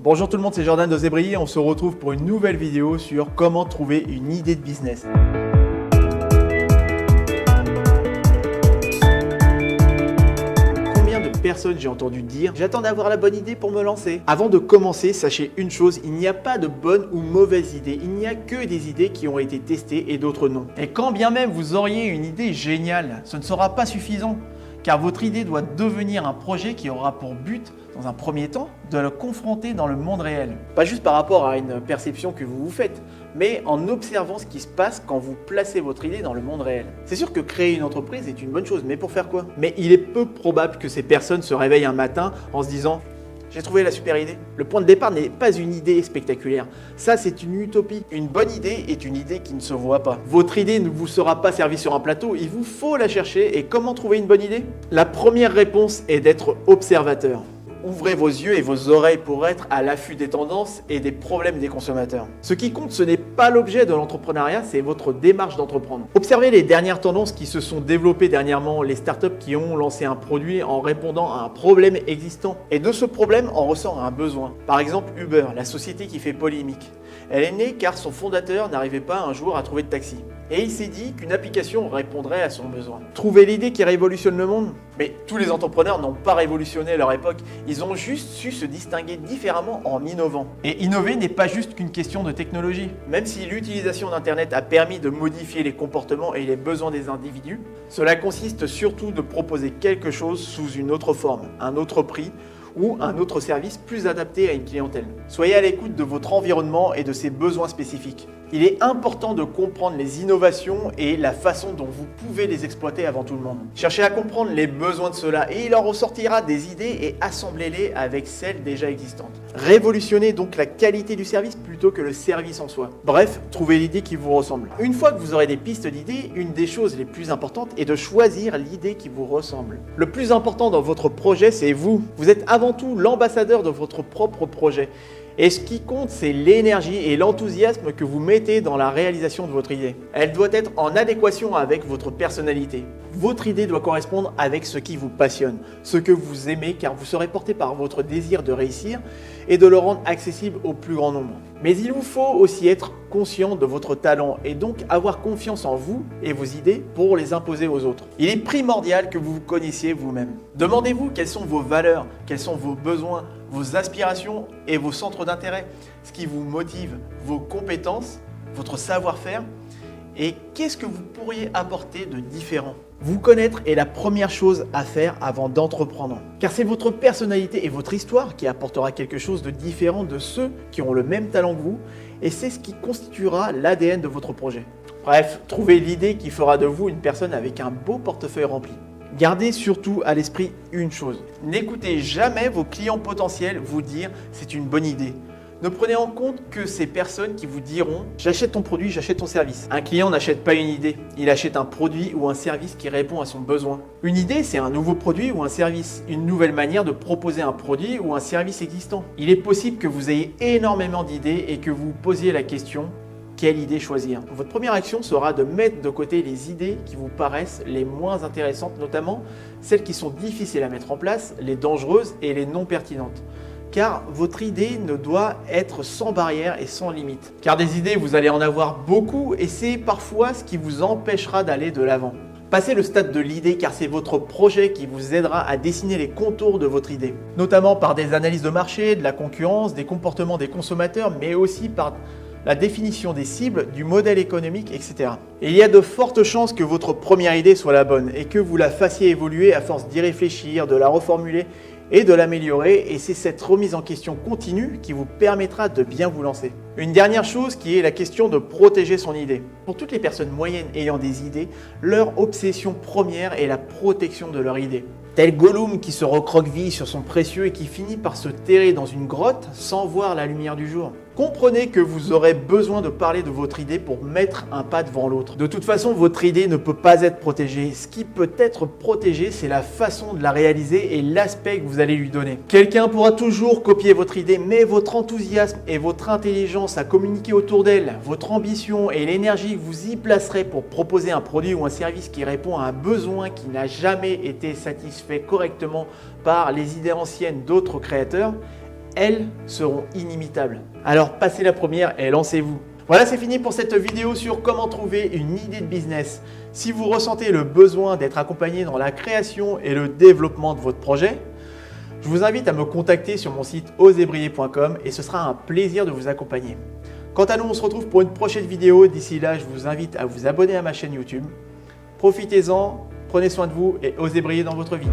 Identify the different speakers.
Speaker 1: Bonjour tout le monde, c'est Jordan de Zébrier. On se retrouve pour une nouvelle vidéo sur comment trouver une idée de business. Combien de personnes j'ai entendu dire « J'attends d'avoir la bonne idée pour me lancer ». Avant de commencer, sachez une chose, il n'y a pas de bonne ou mauvaise idée. Il n'y a que des idées qui ont été testées et d'autres non. Et quand bien même vous auriez une idée géniale, ce ne sera pas suffisant. Car votre idée doit devenir un projet qui aura pour but, dans un premier temps, de le confronter dans le monde réel. Pas juste par rapport à une perception que vous vous faites, mais en observant ce qui se passe quand vous placez votre idée dans le monde réel. C'est sûr que créer une entreprise est une bonne chose, mais pour faire quoi? Mais il est peu probable que ces personnes se réveillent un matin en se disant « J'ai trouvé la super idée ». Le point de départ n'est pas une idée spectaculaire. Ça, c'est une utopie. Une bonne idée est une idée qui ne se voit pas. Votre idée ne vous sera pas servie sur un plateau, il vous faut la chercher. Et comment trouver une bonne idée? La première réponse est d'être observateur. Ouvrez vos yeux et vos oreilles pour être à l'affût des tendances et des problèmes des consommateurs. Ce qui compte, ce n'est pas l'objet de l'entrepreneuriat, c'est votre démarche d'entreprendre. Observez les dernières tendances qui se sont développées dernièrement, les startups qui ont lancé un produit en répondant à un problème existant. Et de ce problème en ressort un besoin. Par exemple, Uber, la société qui fait polémique. Elle est née car son fondateur n'arrivait pas un jour à trouver de taxi. Et il s'est dit qu'une application répondrait à son besoin. Trouver l'idée qui révolutionne le monde? Mais tous les entrepreneurs n'ont pas révolutionné leur époque, ils ont juste su se distinguer différemment en innovant. Et innover n'est pas juste qu'une question de technologie. Même si l'utilisation d'Internet a permis de modifier les comportements et les besoins des individus, cela consiste surtout de proposer quelque chose sous une autre forme, un autre prix, ou un autre service plus adapté à une clientèle. Soyez à l'écoute de votre environnement et de ses besoins spécifiques. Il est important de comprendre les innovations et la façon dont vous pouvez les exploiter avant tout le monde. Cherchez à comprendre les besoins de cela et il en ressortira des idées et assemblez-les avec celles déjà existantes. Révolutionnez donc la qualité du service plutôt que le service en soi. Bref, trouvez l'idée qui vous ressemble. Une fois que vous aurez des pistes d'idées, une des choses les plus importantes est de choisir l'idée qui vous ressemble. Le plus important dans votre projet, c'est vous. Vous êtes avant tout l'ambassadeur de votre propre projet. Et ce qui compte, c'est l'énergie et l'enthousiasme que vous mettez dans la réalisation de votre idée. Elle doit être en adéquation avec votre personnalité. Votre idée doit correspondre avec ce qui vous passionne, ce que vous aimez, car vous serez porté par votre désir de réussir et de le rendre accessible au plus grand nombre. Mais il vous faut aussi être conscient de votre talent et donc avoir confiance en vous et vos idées pour les imposer aux autres. Il est primordial que vous vous connaissiez vous-même. Demandez-vous quelles sont vos valeurs, quels sont vos besoins, vos aspirations et vos centres d'intérêt, ce qui vous motive, vos compétences, votre savoir-faire et qu'est-ce que vous pourriez apporter de différent. Vous connaître est la première chose à faire avant d'entreprendre. Car c'est votre personnalité et votre histoire qui apportera quelque chose de différent de ceux qui ont le même talent que vous et c'est ce qui constituera l'ADN de votre projet. Bref, trouvez l'idée qui fera de vous une personne avec un beau portefeuille rempli. Gardez surtout à l'esprit une chose. N'écoutez jamais vos clients potentiels vous dire « c'est une bonne idée ». Ne prenez en compte que ces personnes qui vous diront « j'achète ton produit, j'achète ton service ». Un client n'achète pas une idée, il achète un produit ou un service qui répond à son besoin. Une idée, c'est un nouveau produit ou un service, une nouvelle manière de proposer un produit ou un service existant. Il est possible que vous ayez énormément d'idées et que vous vous posiez la question « quelle idée choisir ?» Votre première action sera de mettre de côté les idées qui vous paraissent les moins intéressantes, notamment celles qui sont difficiles à mettre en place, les dangereuses et les non pertinentes. Car votre idée ne doit être sans barrière et sans limite. Car des idées, vous allez en avoir beaucoup et c'est parfois ce qui vous empêchera d'aller de l'avant. Passez le stade de l'idée car c'est votre projet qui vous aidera à dessiner les contours de votre idée. Notamment par des analyses de marché, de la concurrence, des comportements des consommateurs, mais aussi par la définition des cibles, du modèle économique, etc. Et il y a de fortes chances que votre première idée soit la bonne et que vous la fassiez évoluer à force d'y réfléchir, de la reformuler et de l'améliorer et c'est cette remise en question continue qui vous permettra de bien vous lancer. Une dernière chose qui est la question de protéger son idée. Pour toutes les personnes moyennes ayant des idées, leur obsession première est la protection de leur idée. Tel Gollum qui se recroqueville sur son précieux et qui finit par se terrer dans une grotte sans voir la lumière du jour. Comprenez que vous aurez besoin de parler de votre idée pour mettre un pas devant l'autre. De toute façon, votre idée ne peut pas être protégée. Ce qui peut être protégé, c'est la façon de la réaliser et l'aspect que vous allez lui donner. Quelqu'un pourra toujours copier votre idée, mais votre enthousiasme et votre intelligence à communiquer autour d'elle, votre ambition et l'énergie que vous y placerez pour proposer un produit ou un service qui répond à un besoin qui n'a jamais été satisfait correctement par les idées anciennes d'autres créateurs, elles seront inimitables. Alors passez la première et lancez-vous. Voilà, c'est fini pour cette vidéo sur comment trouver une idée de business. Si vous ressentez le besoin d'être accompagné dans la création et le développement de votre projet, je vous invite à me contacter sur mon site oserbriller.com et ce sera un plaisir de vous accompagner. Quant à nous, on se retrouve pour une prochaine vidéo. D'ici là, je vous invite à vous abonner à ma chaîne YouTube. Profitez-en, prenez soin de vous et osez briller dans votre vie.